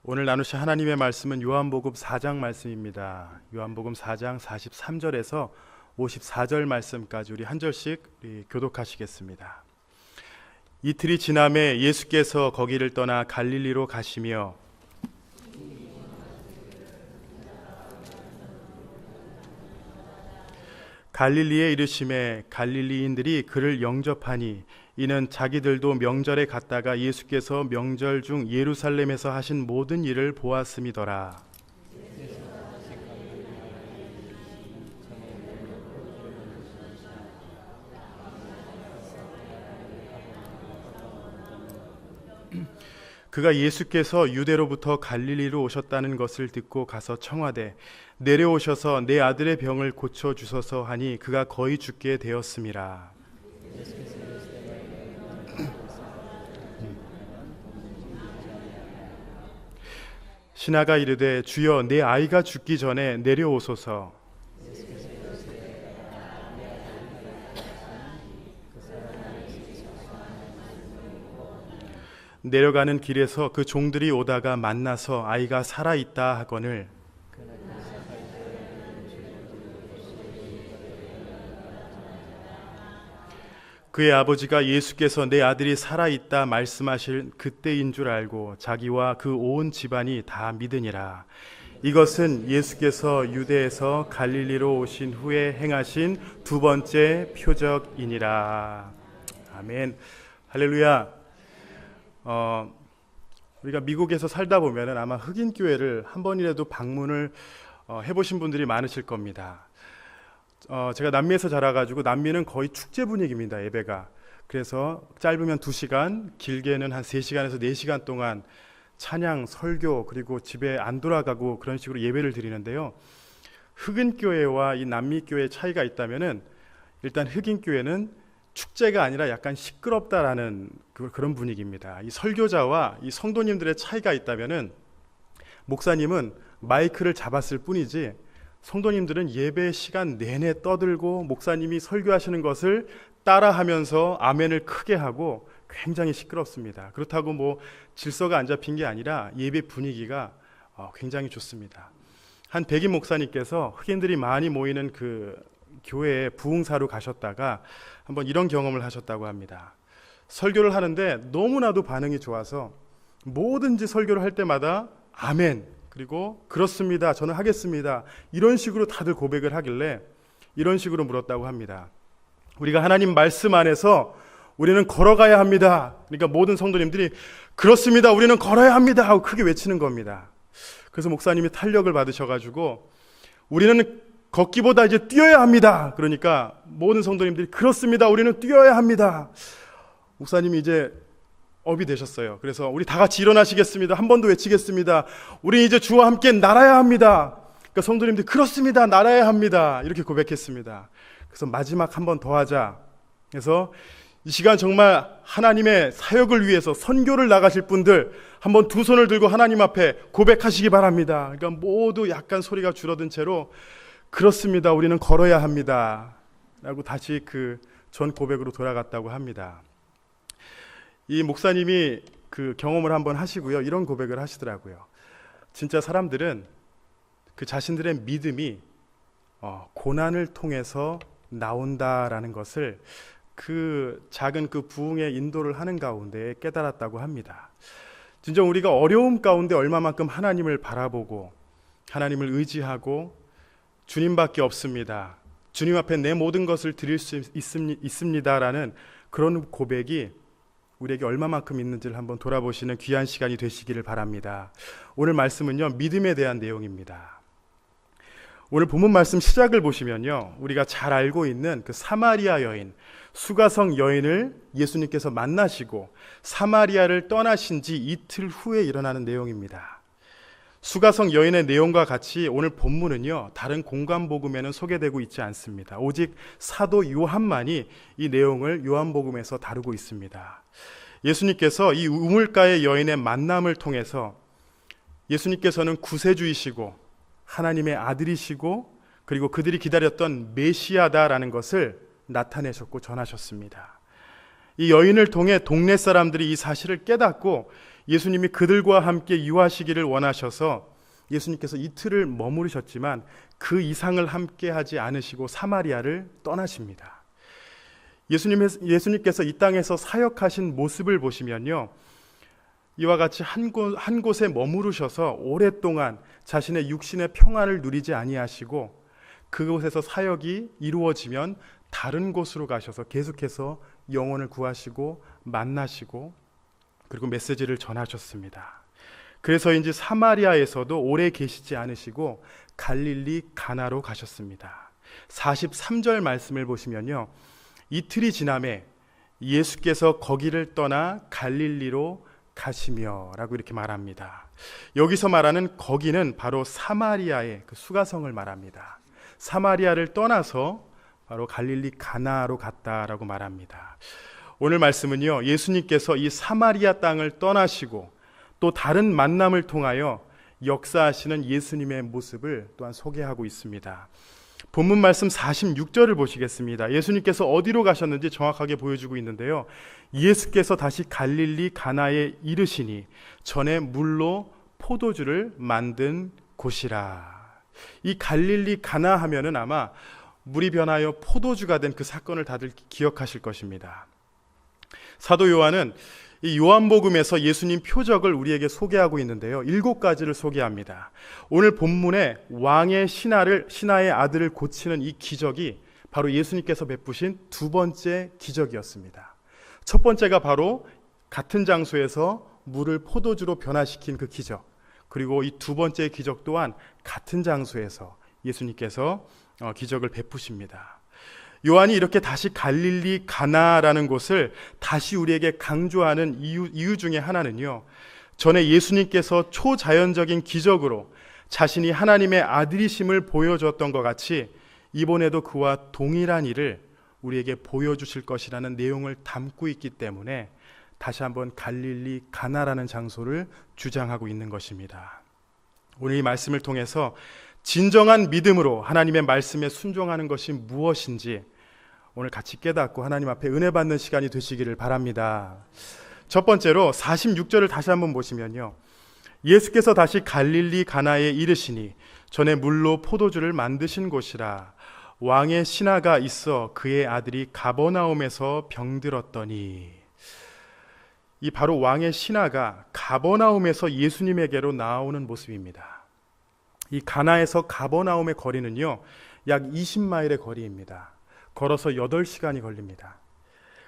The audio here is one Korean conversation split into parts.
오늘 나누실 하나님의 말씀은 요한복음 4장 말씀입니다. 요한복음 4장 43절에서 54절 말씀까지 우리 한 절씩 교독하시겠습니다. 이틀이 지남에 예수께서 거기를 떠나 갈릴리로 가시며 갈릴리에 이르심에 갈릴리인들이 그를 영접하니 이는 자기들도 명절에 갔다가 예수께서 명절 중 예루살렘에서 하신 모든 일을 보았음이더라. 그가 예수께서 유대로부터 갈릴리로 오셨다는 것을 듣고 가서 청하되 내려오셔서 내 아들의 병을 고쳐 주소서 하니 그가 거의 죽게 되었음이라. 신하가 이르되 주여 내 아이가 죽기 전에 내려오소서. 내려가는 길에서 그 종들이 오다가 만나서 아이가 살아있다 하거늘 그의 아버지가 예수께서 내 아들이 살아있다 말씀하실 그때인 줄 알고 자기와 그 온 집안이 다 믿으니라. 이것은 예수께서 유대에서 갈릴리로 오신 후에 행하신 두 번째 표적이니라. 아멘. 할렐루야. 우리가 미국에서 살다 보면은 아마 흑인 교회를 한 번이라도 방문을 해보신 분들이 많으실 겁니다. 제가 남미에서 자라가지고 남미는 거의 축제 분위기입니다. 예배가. 그래서 짧으면 2시간, 길게는 한 3시간에서 4시간 동안 찬양, 설교, 그리고 집에 안 돌아가고 그런 식으로 예배를 드리는데요. 흑인 교회와 이 남미 교회의 차이가 있다면은 일단 흑인 교회는 축제가 아니라 약간 시끄럽다라는 그런 분위기입니다. 이 설교자와 이 성도님들의 차이가 있다면은 목사님은 마이크를 잡았을 뿐이지 성도님들은 예배 시간 내내 떠들고 목사님이 설교하시는 것을 따라하면서 아멘을 크게 하고 굉장히 시끄럽습니다. 그렇다고 뭐 질서가 안 잡힌 게 아니라 예배 분위기가 굉장히 좋습니다. 한 백인 목사님께서 흑인들이 많이 모이는 그 교회에 부흥사로 가셨다가 한번 이런 경험을 하셨다고 합니다. 설교를 하는데 너무나도 반응이 좋아서 뭐든지 설교를 할 때마다 아멘, 그리고 그렇습니다, 저는 하겠습니다, 이런 식으로 다들 고백을 하길래 이런 식으로 물었다고 합니다. 우리가 하나님 말씀 안에서 우리는 걸어가야 합니다. 그러니까 모든 성도님들이 그렇습니다, 우리는 걸어야 합니다 하고 크게 외치는 겁니다. 그래서 목사님이 탄력을 받으셔가지고 우리는 걷기보다 이제 뛰어야 합니다. 그러니까 모든 성도님들이 그렇습니다, 우리는 뛰어야 합니다. 목사님이 이제 업이 되셨어요. 그래서 우리 다 같이 일어나시겠습니다. 한 번 더 외치겠습니다. 우리 이제 주와 함께 날아야 합니다. 그러니까 성도님들이 그렇습니다, 날아야 합니다, 이렇게 고백했습니다. 그래서 마지막 한 번 더 하자. 그래서 이 시간 정말 하나님의 사역을 위해서 선교를 나가실 분들 한번 두 손을 들고 하나님 앞에 고백하시기 바랍니다. 그러니까 모두 약간 소리가 줄어든 채로 그렇습니다, 우리는 걸어야 합니다 라고 다시 그 전 고백으로 돌아갔다고 합니다. 이 목사님이 그 경험을 한번 하시고요, 이런 고백을 하시더라고요. 진짜 사람들은 그 자신들의 믿음이 고난을 통해서 나온다라는 것을 그 작은 그 부흥의 인도를 하는 가운데 깨달았다고 합니다. 진정 우리가 어려움 가운데 얼마만큼 하나님을 바라보고 하나님을 의지하고 주님밖에 없습니다, 주님 앞에 내 모든 것을 드릴 수 있습니다라는 그런 고백이 우리에게 얼마만큼 있는지를 한번 돌아보시는 귀한 시간이 되시기를 바랍니다. 오늘 말씀은요, 믿음에 대한 내용입니다. 오늘 본문 말씀 시작을 보시면요, 우리가 잘 알고 있는 그 사마리아 여인, 수가성 여인을 예수님께서 만나시고 사마리아를 떠나신 지 이틀 후에 일어나는 내용입니다. 수가성 여인의 내용과 같이 오늘 본문은요, 다른 공관복음에는 소개되고 있지 않습니다. 오직 사도 요한만이 이 내용을 요한복음에서 다루고 있습니다. 예수님께서 이 우물가의 여인의 만남을 통해서 예수님께서는 구세주이시고 하나님의 아들이시고 그리고 그들이 기다렸던 메시아다라는 것을 나타내셨고 전하셨습니다. 이 여인을 통해 동네 사람들이 이 사실을 깨닫고 예수님이 그들과 함께 유하시기를 원하셔서 예수님께서 이틀을 머무르셨지만 그 이상을 함께 하지 않으시고 사마리아를 떠나십니다. 예수님께서 이 땅에서 사역하신 모습을 보시면요, 이와 같이 한 곳에 머무르셔서 오랫동안 자신의 육신의 평안을 누리지 아니하시고 그곳에서 사역이 이루어지면 다른 곳으로 가셔서 계속해서 영혼을 구하시고 만나시고 그리고 메시지를 전하셨습니다. 그래서인지 사마리아에서도 오래 계시지 않으시고 갈릴리 가나로 가셨습니다. 43절 말씀을 보시면요, 이틀이 지남에 예수께서 거기를 떠나 갈릴리로 가시며 라고 이렇게 말합니다. 여기서 말하는 거기는 바로 사마리아의 그 수가성을 말합니다. 사마리아를 떠나서 바로 갈릴리 가나로 갔다라고 말합니다. 오늘 말씀은요, 예수님께서 이 사마리아 땅을 떠나시고 또 다른 만남을 통하여 역사하시는 예수님의 모습을 또한 소개하고 있습니다. 본문 말씀 46절을 보시겠습니다. 예수님께서 어디로 가셨는지 정확하게 보여주고 있는데요, 예수께서 다시 갈릴리 가나에 이르시니 전에 물로 포도주를 만든 곳이라. 이 갈릴리 가나 하면은 아마 물이 변하여 포도주가 된 그 사건을 다들 기억하실 것입니다. 사도 요한은 이 요한복음에서 예수님 표적을 우리에게 소개하고 있는데요, 7가지를 소개합니다. 오늘 본문에 왕의 신하의 아들을 고치는 이 기적이 바로 예수님께서 베푸신 두 번째 기적이었습니다. 첫 번째가 바로 같은 장소에서 물을 포도주로 변화시킨 그 기적, 그리고 이 두 번째 기적 또한 같은 장소에서 예수님께서 기적을 베푸십니다. 요한이 이렇게 다시 갈릴리 가나라는 곳을 다시 우리에게 강조하는 이유 중에 하나는요, 전에 예수님께서 초자연적인 기적으로 자신이 하나님의 아들이심을 보여줬던 것 같이 이번에도 그와 동일한 일을 우리에게 보여주실 것이라는 내용을 담고 있기 때문에 다시 한번 갈릴리 가나라는 장소를 주장하고 있는 것입니다. 오늘 이 말씀을 통해서 진정한 믿음으로 하나님의 말씀에 순종하는 것이 무엇인지 오늘 같이 깨닫고 하나님 앞에 은혜 받는 시간이 되시기를 바랍니다. 첫 번째로 46절을 다시 한번 보시면요, 예수께서 다시 갈릴리 가나에 이르시니 전에 물로 포도주를 만드신 곳이라. 왕의 신하가 있어 그의 아들이 가버나움에서 병들었더니. 이 바로 왕의 신하가 가버나움에서 예수님에게로 나오는 모습입니다. 이 가나에서 가버나움의 거리는요, 약 20마일의 거리입니다. 걸어서 8시간이 걸립니다.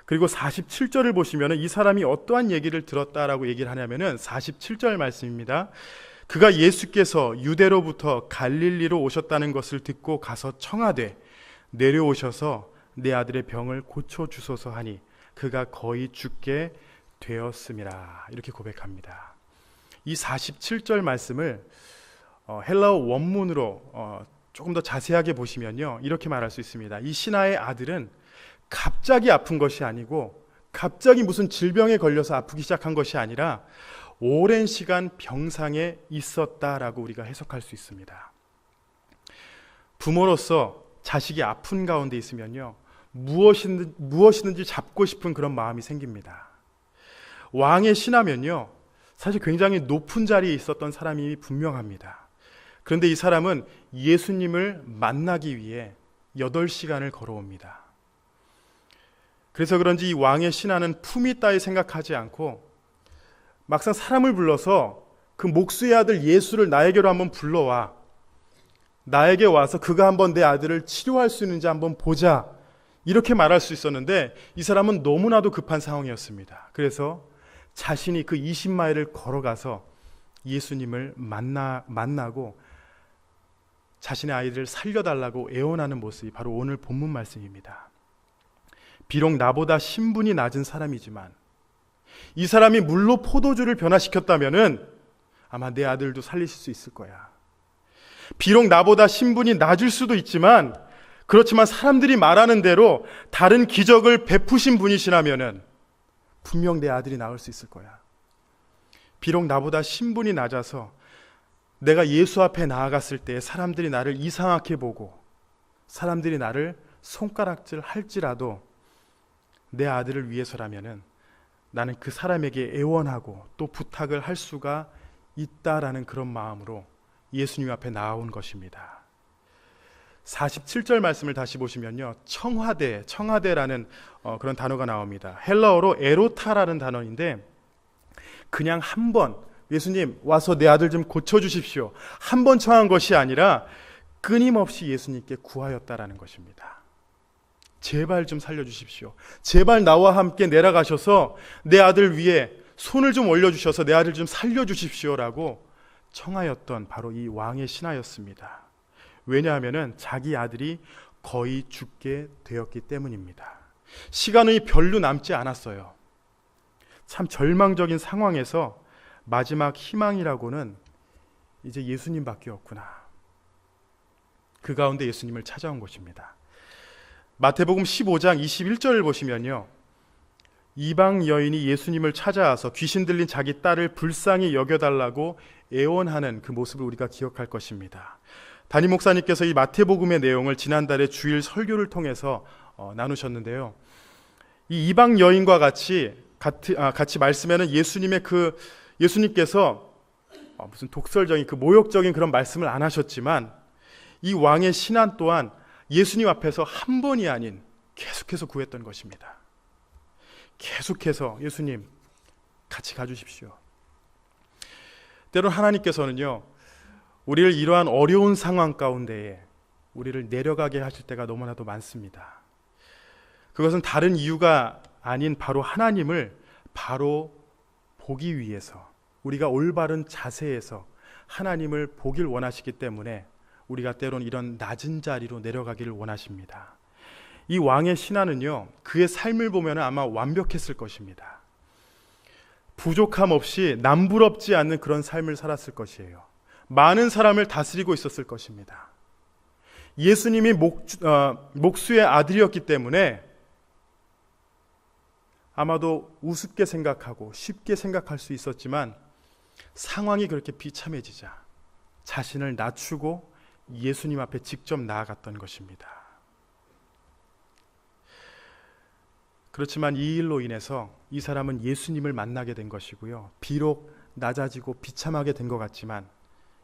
그리고 47절을 보시면 이 사람이 어떠한 얘기를 들었다라고 얘기를 하냐면은 47절 말씀입니다. 그가 예수께서 유대로부터 갈릴리로 오셨다는 것을 듣고 가서 청하되 내려오셔서 내 아들의 병을 고쳐주소서 하니 그가 거의 죽게 되었음이라. 이렇게 고백합니다. 이 47절 말씀을 헬라어 원문으로 조금 더 자세하게 보시면요, 이렇게 말할 수 있습니다. 이 신하의 아들은 갑자기 아픈 것이 아니고 갑자기 무슨 질병에 걸려서 아프기 시작한 것이 아니라 오랜 시간 병상에 있었다라고 우리가 해석할 수 있습니다. 부모로서 자식이 아픈 가운데 있으면요, 무엇이든지 잡고 싶은 그런 마음이 생깁니다. 왕의 신하면요, 사실 굉장히 높은 자리에 있었던 사람이 분명합니다. 그런데 이 사람은 예수님을 만나기 위해 8시간을 걸어옵니다. 그래서 그런지 이 왕의 신하는 품위 따위 생각하지 않고 막상 사람을 불러서 그 목수의 아들 예수를 나에게로 한번 불러와, 나에게 와서 그가 한번 내 아들을 치료할 수 있는지 한번 보자, 이렇게 말할 수 있었는데 이 사람은 너무나도 급한 상황이었습니다. 그래서 자신이 그 20마일을 걸어가서 예수님을 만나고 자신의 아이를 살려달라고 애원하는 모습이 바로 오늘 본문 말씀입니다. 비록 나보다 신분이 낮은 사람이지만 이 사람이 물로 포도주를 변화시켰다면은 아마 내 아들도 살리실 수 있을 거야. 비록 나보다 신분이 낮을 수도 있지만, 그렇지만 사람들이 말하는 대로 다른 기적을 베푸신 분이시라면은 분명 내 아들이 나올 수 있을 거야. 비록 나보다 신분이 낮아서 내가 예수 앞에 나아갔을 때 사람들이 나를 이상하게 보고 사람들이 나를 손가락질 할지라도 내 아들을 위해서라면은 나는 그 사람에게 애원하고 또 부탁을 할 수가 있다라는 그런 마음으로 예수님 앞에 나아온 것입니다. 47절 말씀을 다시 보시면요, 청하대라는 그런 단어가 나옵니다. 헬라어로 에로타라는 단어인데, 그냥 한 번 예수님 와서 내 아들 좀 고쳐주십시오, 한 번 청한 것이 아니라 끊임없이 예수님께 구하였다라는 것입니다. 제발 좀 살려주십시오, 제발 나와 함께 내려가셔서 내 아들 위에 손을 좀 올려주셔서 내 아들 좀 살려주십시오라고 청하였던 바로 이 왕의 신하였습니다. 왜냐하면 자기 아들이 거의 죽게 되었기 때문입니다. 시간이 별로 남지 않았어요. 참 절망적인 상황에서 마지막 희망이라고는 이제 예수님밖에 없구나. 그 가운데 예수님을 찾아온 것입니다. 마태복음 15장 21절을 보시면요, 이방 여인이 예수님을 찾아와서 귀신 들린 자기 딸을 불쌍히 여겨달라고 애원하는 그 모습을 우리가 기억할 것입니다. 담임 목사님께서 이 마태복음의 내용을 지난달에 주일 설교를 통해서 나누셨는데요, 이 이방 여인과 같이 말씀에는 예수님께서 무슨 독설적인 그 모욕적인 그런 말씀을 안 하셨지만, 이 왕의 신한 또한 예수님 앞에서 한 번이 아닌 계속해서 구했던 것입니다. 계속해서 예수님 같이 가주십시오. 때론 하나님께서는요, 우리를 이러한 어려운 상황 가운데에 우리를 내려가게 하실 때가 너무나도 많습니다. 그것은 다른 이유가 아닌 바로 하나님을 바로 보기 위해서, 우리가 올바른 자세에서 하나님을 보길 원하시기 때문에 우리가 때론 이런 낮은 자리로 내려가기를 원하십니다. 이 왕의 신하는요, 그의 삶을 보면 아마 완벽했을 것입니다. 부족함 없이 남부럽지 않는 그런 삶을 살았을 것이에요. 많은 사람을 다스리고 있었을 것입니다. 예수님이 목수의 아들이었기 때문에 아마도 우습게 생각하고 쉽게 생각할 수 있었지만, 상황이 그렇게 비참해지자 자신을 낮추고 예수님 앞에 직접 나아갔던 것입니다. 그렇지만 이 일로 인해서 이 사람은 예수님을 만나게 된 것이고요, 비록 낮아지고 비참하게 된 것 같지만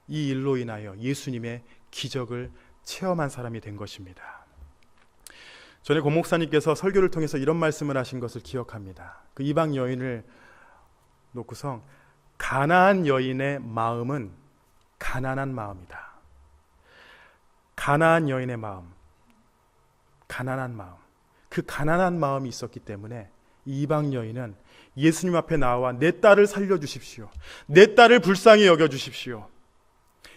이 일로 인하여 예수님의 기적을 체험한 사람이 된 것입니다. 전에 고 목사님께서 설교를 통해서 이런 말씀을 하신 것을 기억합니다. 그 이방 여인을 놓고서 가나안 여인의 마음은 가난한 마음이다. 가나안 여인의 마음, 가난한 마음, 그 가난한 마음이 있었기 때문에 이 이방 여인은 예수님 앞에 나와 내 딸을 살려주십시오, 내 딸을 불쌍히 여겨주십시오.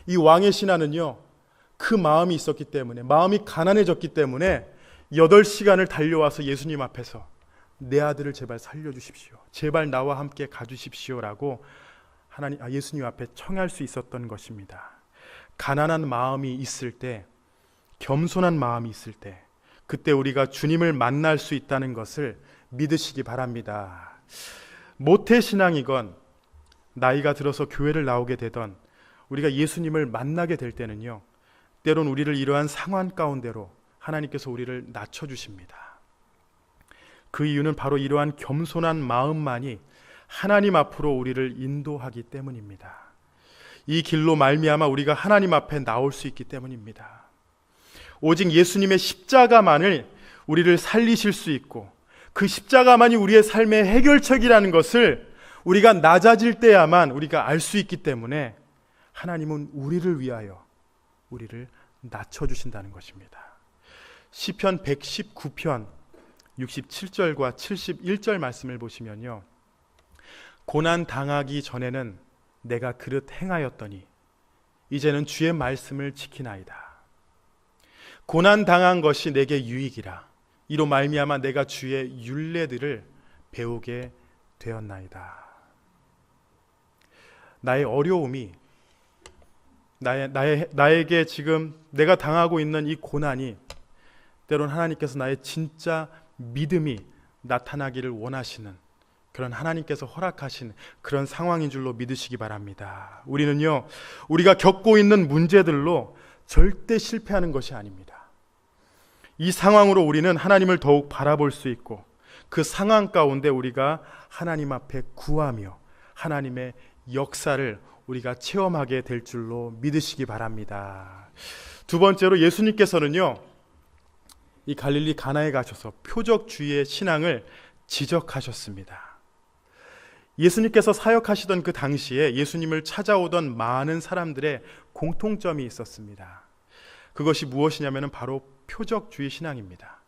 이 왕의 신하는요, 그 마음이 있었기 때문에, 마음이 가난해졌기 때문에 8시간을 달려와서 예수님 앞에서 내 아들을 제발 살려주십시오, 제발 나와 함께 가주십시오라고 예수님 앞에 청할 수 있었던 것입니다. 가난한 마음이 있을 때, 겸손한 마음이 있을 때, 그때 우리가 주님을 만날 수 있다는 것을 믿으시기 바랍니다. 모태신앙이건 나이가 들어서 교회를 나오게 되던 우리가 예수님을 만나게 될 때는요, 때론 우리를 이러한 상황 가운데로 하나님께서 우리를 낮춰주십니다. 그 이유는 바로 이러한 겸손한 마음만이 하나님 앞으로 우리를 인도하기 때문입니다. 이 길로 말미암아 우리가 하나님 앞에 나올 수 있기 때문입니다. 오직 예수님의 십자가만을 우리를 살리실 수 있고, 그 십자가만이 우리의 삶의 해결책이라는 것을 우리가 낮아질 때야만 우리가 알 수 있기 때문에 하나님은 우리를 위하여 우리를 낮춰주신다는 것입니다. 시편 119편 67절과 71절 말씀을 보시면요, 고난 당하기 전에는 내가 그릇 행하였더니 이제는 주의 말씀을 지키나이다. 고난 당한 것이 내게 유익이라. 이로 말미암아 내가 주의 율례들을 배우게 되었나이다. 나의 어려움이, 나에게 지금 내가 당하고 있는 이 고난이 때론 하나님께서 나의 진짜 믿음이 나타나기를 원하시는 그런 하나님께서 허락하신 그런 상황인 줄로 믿으시기 바랍니다. 우리는요, 우리가 겪고 있는 문제들로 절대 실패하는 것이 아닙니다. 이 상황으로 우리는 하나님을 더욱 바라볼 수 있고, 그 상황 가운데 우리가 하나님 앞에 구하며 하나님의 역사를 우리가 체험하게 될 줄로 믿으시기 바랍니다. 두 번째로 예수님께서는요, 이 갈릴리 가나에 가셔서 표적주의의 신앙을 지적하셨습니다. 예수님께서 사역하시던 그 당시에 예수님을 찾아오던 많은 사람들의 공통점이 있었습니다. 그것이 무엇이냐면 바로 표적주의 신앙입니다.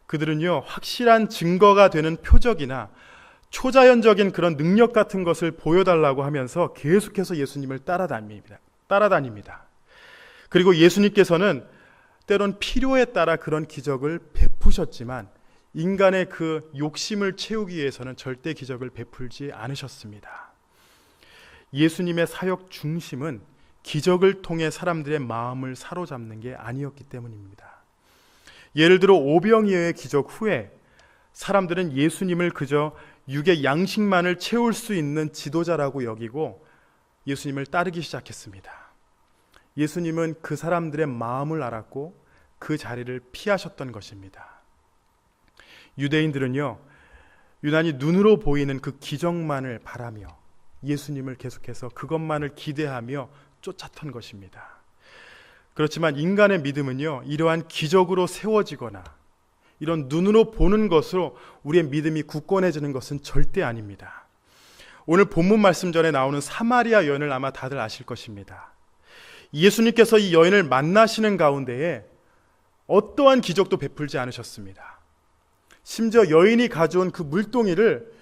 그들은요, 확실한 증거가 되는 표적이나 초자연적인 그런 능력 같은 것을 보여달라고 하면서 계속해서 예수님을 따라다닙니다. 그리고 예수님께서는 때론 필요에 따라 그런 기적을 베푸셨지만 인간의 그 욕심을 채우기 위해서는 절대 기적을 베풀지 않으셨습니다. 예수님의 사역 중심은 기적을 통해 사람들의 마음을 사로잡는 게 아니었기 때문입니다. 예를 들어 오병이어의 기적 후에 사람들은 예수님을 그저 육의 양식만을 채울 수 있는 지도자라고 여기고 예수님을 따르기 시작했습니다. 예수님은 그 사람들의 마음을 알았고 그 자리를 피하셨던 것입니다. 유대인들은요, 유난히 눈으로 보이는 그 기적만을 바라며 예수님을 계속해서 그것만을 기대하며 쫓았던 것입니다. 그렇지만 인간의 믿음은요, 이러한 기적으로 세워지거나 이런 눈으로 보는 것으로 우리의 믿음이 굳건해지는 것은 절대 아닙니다. 오늘 본문 말씀 전에 나오는 사마리아 여인을 아마 다들 아실 것입니다. 예수님께서 이 여인을 만나시는 가운데에 어떠한 기적도 베풀지 않으셨습니다. 심지어 여인이 가져온 그 물동이를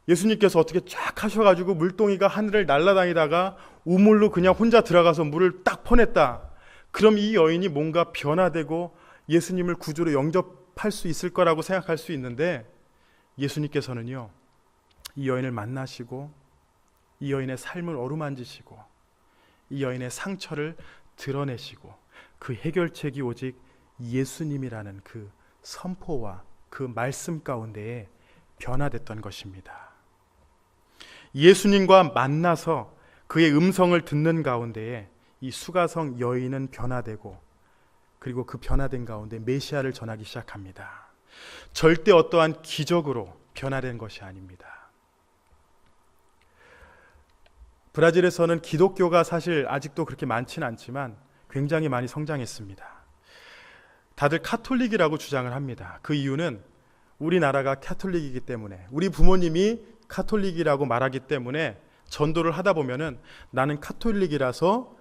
예수님께서 어떻게 쫙 하셔가지고 물동이가 하늘을 날아다니다가 우물로 그냥 혼자 들어가서 물을 딱 퍼냈다. 그럼 이 여인이 뭔가 변화되고 예수님을 구주로 영접할 수 있을 거라고 생각할 수 있는데 예수님께서는요, 이 여인을 만나시고 이 여인의 삶을 어루만지시고 이 여인의 상처를 드러내시고 그 해결책이 오직 예수님이라는 그 선포와 그 말씀 가운데에 변화됐던 것입니다. 예수님과 만나서 그의 음성을 듣는 가운데에 이 수가성 여인은 변화되고 그리고 그 변화된 가운데 메시아를 전하기 시작합니다. 절대 어떠한 기적으로 변화된 것이 아닙니다. 브라질에서는 기독교가 사실 아직도 그렇게 많지는 않지만 굉장히 많이 성장했습니다. 다들 카톨릭이라고 주장을 합니다. 그 이유는 우리나라가 카톨릭이기 때문에, 우리 부모님이 카톨릭이라고 말하기 때문에 전도를 하다 보면은 나는 카톨릭이라서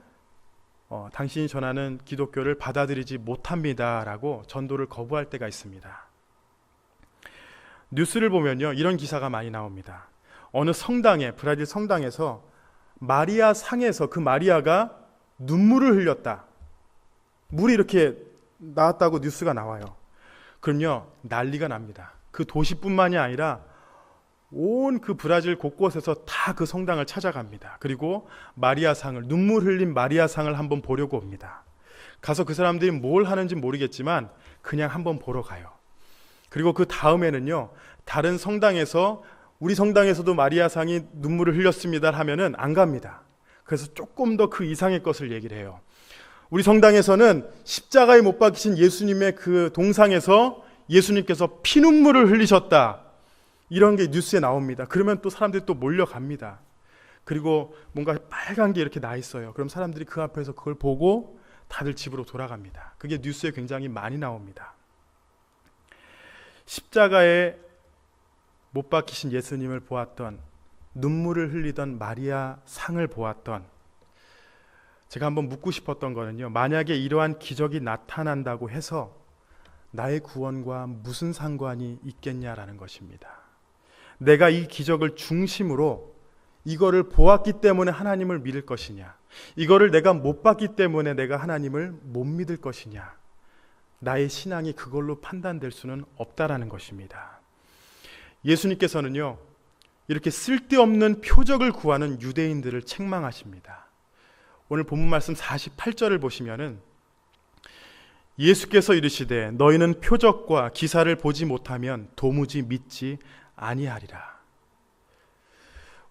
당신이 전하는 기독교를 받아들이지 못합니다라고 전도를 거부할 때가 있습니다. 뉴스를 보면요, 이런 기사가 많이 나옵니다. 어느 성당에, 브라질 성당에서 마리아 상에서 그 마리아가 눈물을 흘렸다. 물이 이렇게 나왔다고 뉴스가 나와요. 그럼요, 난리가 납니다. 그 도시뿐만이 아니라 온 그 브라질 곳곳에서 다 그 성당을 찾아갑니다. 그리고 마리아상을, 눈물 흘린 마리아상을 한번 보려고 옵니다. 가서 그 사람들이 뭘 하는지 모르겠지만 그냥 한번 보러 가요. 그리고 그 다음에는요, 다른 성당에서 우리 성당에서도 마리아상이 눈물을 흘렸습니다 하면은 안 갑니다. 그래서 조금 더 그 이상의 것을 얘기를 해요. 우리 성당에서는 십자가에 못 박히신 예수님의 그 동상에서 예수님께서 피눈물을 흘리셨다. 이런 게 뉴스에 나옵니다. 그러면 또 사람들이 또 몰려갑니다. 그리고 뭔가 빨간 게 이렇게 나 있어요. 그럼 사람들이 그 앞에서 그걸 보고 다들 집으로 돌아갑니다. 그게 뉴스에 굉장히 많이 나옵니다. 십자가에 못 박히신 예수님을 보았던, 눈물을 흘리던 마리아 상을 보았던, 제가 한번 묻고 싶었던 거는요, 만약에 이러한 기적이 나타난다고 해서 나의 구원과 무슨 상관이 있겠냐라는 것입니다. 내가 이 기적을 중심으로 이거를 보았기 때문에 하나님을 믿을 것이냐, 이거를 내가 못 봤기 때문에 내가 하나님을 못 믿을 것이냐, 나의 신앙이 그걸로 판단될 수는 없다라는 것입니다. 예수님께서는요, 이렇게 쓸데없는 표적을 구하는 유대인들을 책망하십니다. 오늘 본문 말씀 48절을 보시면은 예수께서 이르시되 너희는 표적과 기사를 보지 못하면 도무지 믿지 아니하리라.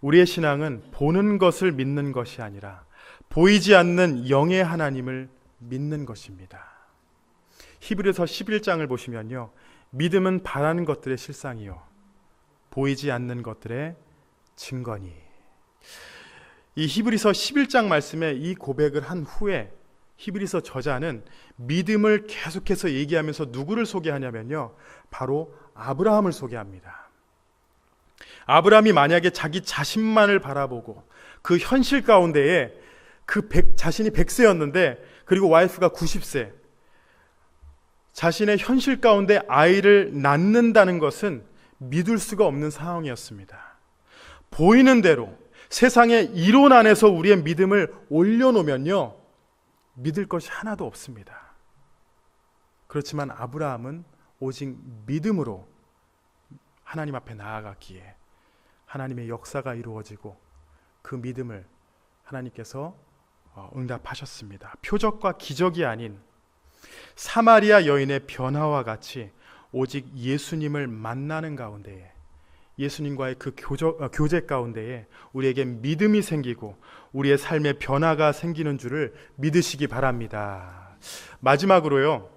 우리의 신앙은 보는 것을 믿는 것이 아니라 보이지 않는 영의 하나님을 믿는 것입니다. 히브리서 11장을 보시면요, 믿음은 바라는 것들의 실상이요 보이지 않는 것들의 증거니. 이 히브리서 11장 말씀에 이 고백을 한 후에 히브리서 저자는 믿음을 계속해서 얘기하면서 누구를 소개하냐면요, 바로 아브라함을 소개합니다. 아브라함이 만약에 자기 자신만을 바라보고 그 현실 가운데에 자신이 100세였는데 그리고 와이프가 90세, 자신의 현실 가운데 아이를 낳는다는 것은 믿을 수가 없는 상황이었습니다. 보이는 대로 세상의 이론 안에서 우리의 믿음을 올려놓으면요, 믿을 것이 하나도 없습니다. 그렇지만 아브라함은 오직 믿음으로 하나님 앞에 나아갔기에 하나님의 역사가 이루어지고 그 믿음을 하나님께서 응답하셨습니다. 표적과 기적이 아닌 사마리아 여인의 변화와 같이 오직 예수님을 만나는 가운데에, 예수님과의 그 교제 가운데에 우리에게 믿음이 생기고 우리의 삶의 변화가 생기는 줄을 믿으시기 바랍니다. 마지막으로요,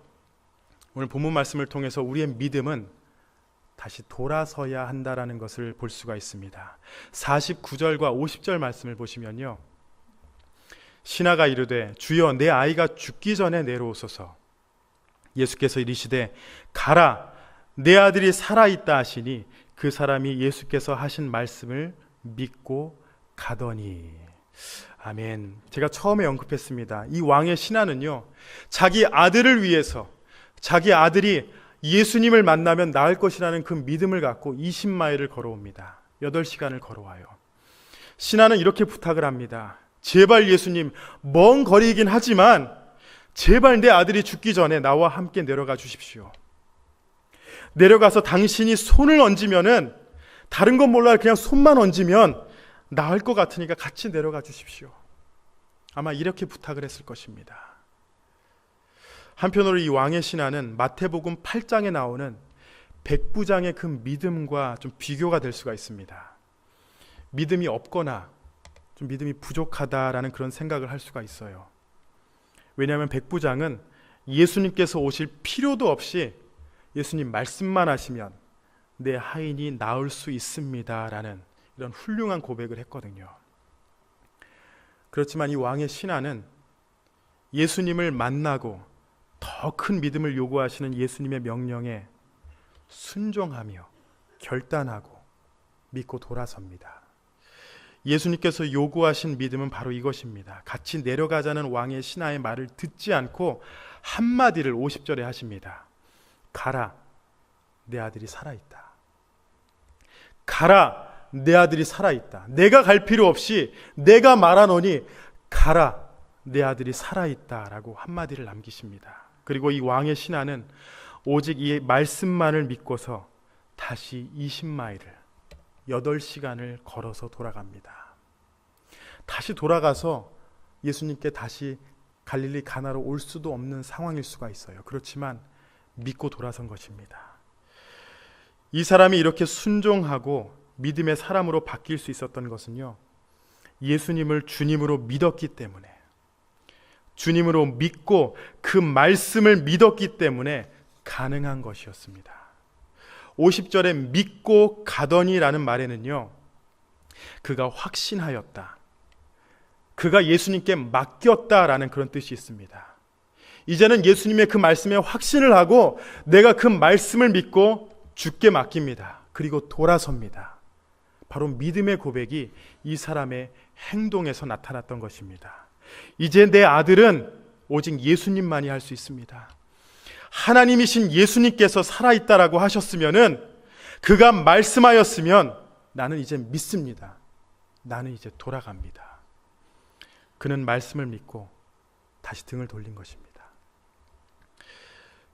오늘 본문 말씀을 통해서 우리의 믿음은 다시 돌아서야 한다라는 것을 볼 수가 있습니다. 49절과 50절 말씀을 보시면요, 신하가 이르되 주여 내 아이가 죽기 전에 내려오소서. 예수께서 이르시되 가라 내 아들이 살아있다 하시니 그 사람이 예수께서 하신 말씀을 믿고 가더니. 아멘. 제가 처음에 언급했습니다. 이 왕의 신하는요, 자기 아들을 위해서, 자기 아들이 예수님을 만나면 나을 것이라는 그 믿음을 갖고 20마일을 걸어옵니다. 8시간을 걸어와요. 신하는 이렇게 부탁을 합니다. 제발 예수님, 먼 거리이긴 하지만 제발 내 아들이 죽기 전에 나와 함께 내려가 주십시오. 내려가서 당신이 손을 얹으면은, 다른 건 몰라요, 그냥 손만 얹으면 나을 것 같으니까 같이 내려가 주십시오. 아마 이렇게 부탁을 했을 것입니다. 한편으로 이 왕의 신하는 마태복음 8장에 나오는 백부장의 그 믿음과 좀 비교가 될 수가 있습니다. 믿음이 없거나 좀 믿음이 부족하다라는 그런 생각을 할 수가 있어요. 왜냐하면 백부장은 예수님께서 오실 필요도 없이 예수님 말씀만 하시면 내 하인이 나을 수 있습니다라는 이런 훌륭한 고백을 했거든요. 그렇지만 이 왕의 신하는 예수님을 만나고 더 큰 믿음을 요구하시는 예수님의 명령에 순종하며 결단하고 믿고 돌아섭니다. 예수님께서 요구하신 믿음은 바로 이것입니다. 같이 내려가자는 왕의 신하의 말을 듣지 않고 한마디를 50절에 하십니다. 가라, 내 아들이 살아있다. 가라, 내 아들이 살아있다. 내가 갈 필요 없이 내가 말하노니 가라, 내 아들이 살아있다 라고 한마디를 남기십니다. 그리고 이 왕의 신하는 오직 이 말씀만을 믿고서 다시 20마일을 8시간을 걸어서 돌아갑니다. 다시 돌아가서 예수님께 다시 갈릴리 가나로 올 수도 없는 상황일 수가 있어요. 그렇지만 믿고 돌아선 것입니다. 이 사람이 이렇게 순종하고 믿음의 사람으로 바뀔 수 있었던 것은요, 예수님을 주님으로 믿었기 때문에, 주님으로 믿고 그 말씀을 믿었기 때문에 가능한 것이었습니다. 50절에 믿고 가더니라는 말에는요, 그가 확신하였다, 그가 예수님께 맡겼다라는 그런 뜻이 있습니다. 이제는 예수님의 그 말씀에 확신을 하고 내가 그 말씀을 믿고 주께 맡깁니다. 그리고 돌아섭니다. 바로 믿음의 고백이 이 사람의 행동에서 나타났던 것입니다. 이제 내 아들은 오직 예수님만이 할 수 있습니다. 하나님이신 예수님께서 살아있다라고 하셨으면은, 그가 말씀하였으면 나는 이제 믿습니다. 나는 이제 돌아갑니다. 그는 말씀을 믿고 다시 등을 돌린 것입니다.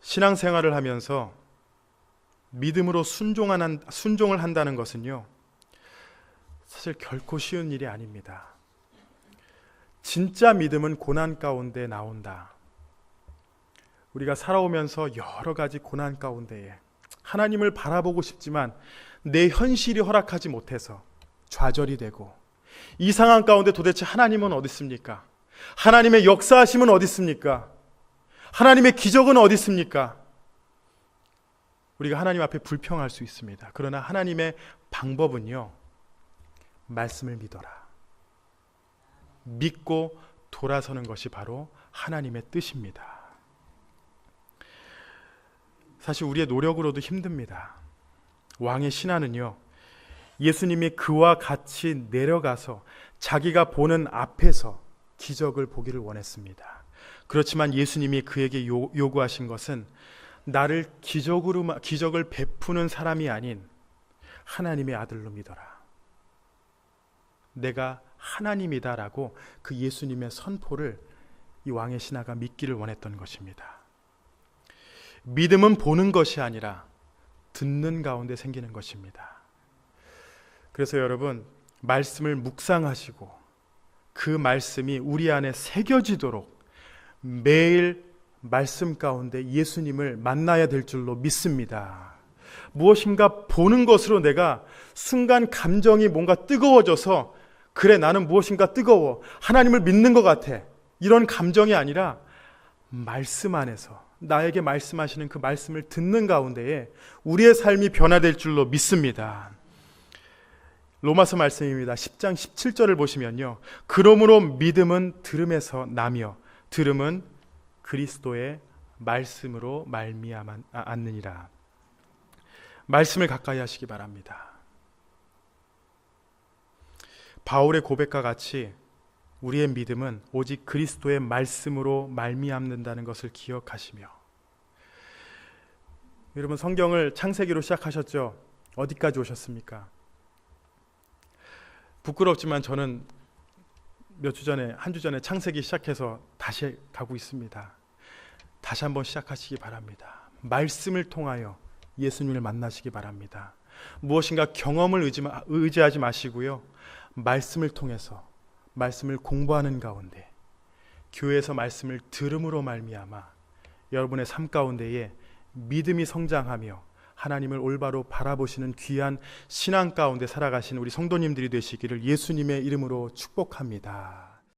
신앙생활을 하면서 믿음으로 순종을 한다는 것은요, 사실 결코 쉬운 일이 아닙니다. 진짜 믿음은 고난 가운데 나온다. 우리가 살아오면서 여러 가지 고난 가운데에 하나님을 바라보고 싶지만 내 현실이 허락하지 못해서 좌절이 되고, 이 상황 가운데 도대체 하나님은 어디 있습니까? 하나님의 역사하심은 어디 있습니까? 하나님의 기적은 어디 있습니까? 우리가 하나님 앞에 불평할 수 있습니다. 그러나 하나님의 방법은요, 말씀을 믿어라. 믿고 돌아서는 것이 바로 하나님의 뜻입니다. 사실 우리의 노력으로도 힘듭니다. 왕의 신하는요, 예수님이 그와 같이 내려가서 자기가 보는 앞에서 기적을 보기를 원했습니다. 그렇지만 예수님이 그에게 요구하신 것은 나를 기적을 베푸는 사람이 아닌 하나님의 아들로 믿어라. 내가 하나님이다라고 그 예수님의 선포를 이 왕의 신하가 믿기를 원했던 것입니다. 믿음은 보는 것이 아니라 듣는 가운데 생기는 것입니다. 그래서 여러분, 말씀을 묵상하시고 그 말씀이 우리 안에 새겨지도록 매일 말씀 가운데 예수님을 만나야 될 줄로 믿습니다. 무엇인가 보는 것으로 내가 순간 감정이 뭔가 뜨거워져서 그래, 나는 무엇인가 뜨거워, 하나님을 믿는 것 같아, 이런 감정이 아니라 말씀 안에서 나에게 말씀하시는 그 말씀을 듣는 가운데에 우리의 삶이 변화될 줄로 믿습니다. 로마서 말씀입니다. 10장 17절을 보시면요, 그러므로 믿음은 들음에서 나며 들음은 그리스도의 말씀으로 말미암느니라. 말씀을 가까이 하시기 바랍니다. 바울의 고백과 같이 우리의 믿음은 오직 그리스도의 말씀으로 말미암는다는 것을 기억하시며, 여러분, 성경을 창세기로 시작하셨죠? 어디까지 오셨습니까? 부끄럽지만 저는 한 주 전에 창세기 시작해서 다시 가고 있습니다. 다시 한번 시작하시기 바랍니다. 말씀을 통하여 예수님을 만나시기 바랍니다. 무엇인가 경험을 의지하지 마시고요, 말씀을 통해서 말씀을 공부하는 가운데, 교회에서 말씀을 들음으로 말미암아 여러분의 삶 가운데에 믿음이 성장하며 하나님을 올바로 바라보시는 귀한 신앙 가운데 살아가신 우리 성도님들이 되시기를 예수님의 이름으로 축복합니다.